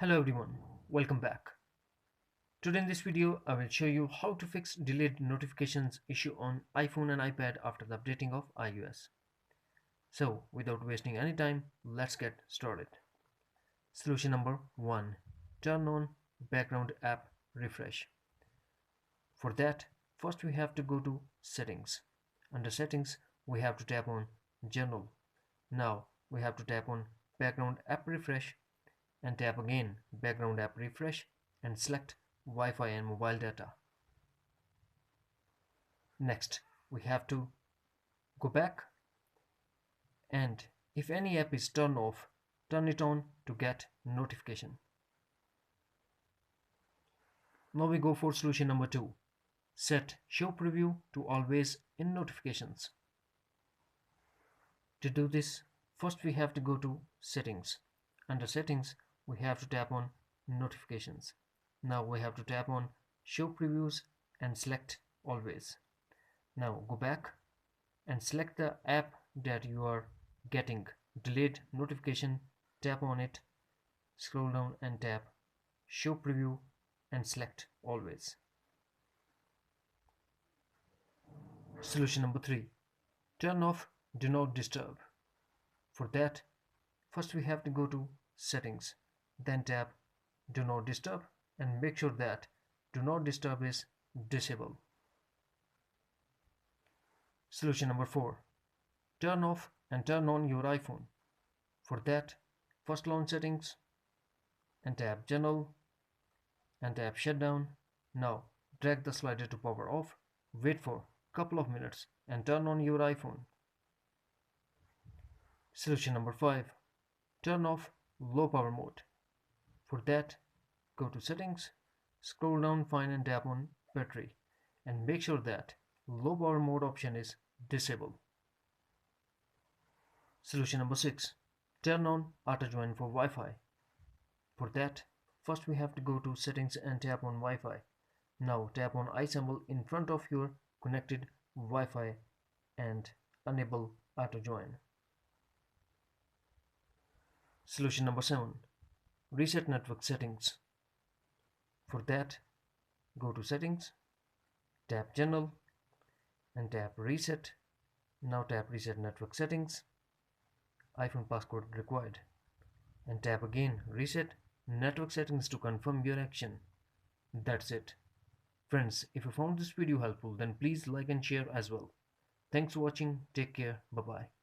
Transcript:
Hello everyone, welcome back. Today in this video I will show you how to fix delayed notifications issue on iPhone and iPad after the updating of iOS. So without wasting any time, let's get started. Solution number 1. Turn on background app refresh. For that, first we have to go to settings. Under settings, we have to tap on general. Now we have to tap on background app refresh and tap again background app refresh and select Wi-Fi and mobile data. Next, we have to go back and if any app is turned off, turn it on to get notification. Now we go for solution number 2. Set show preview to always in notifications. To do this, first we have to go to settings. Under settings, we have to tap on notifications. Now we have to tap on show previews and select always. Now go back and select the app that you are getting delayed notification, tap on it, scroll down and tap show preview and select always. Solution number 3. Turn off do not disturb. For that, first we have to go to settings, then tap do not disturb and make sure that do not disturb is disabled. Solution number 4. Turn off and turn on your iPhone. For that, first launch settings and tap general and tap shutdown. Now drag the slider to power off, wait for a couple of minutes and turn on your iPhone. Solution number 5. Turn off low power mode. For that, go to settings, scroll down fine and tap on battery and make sure that low power mode option is disabled. Solution number 6. Turn on auto join for Wi-Fi. For that, first we have to go to settings and tap on Wi-Fi. Now tap on I symbol in front of your connected Wi-Fi and enable auto join. Solution number 7. Reset network settings. For that, go to settings, tap general and tap reset. Now tap reset network settings, iPhone passcode required and tap again reset network settings to confirm your action. That's it. Friends, if you found this video helpful, then please like and share as well. Thanks for watching. Take care. Bye bye.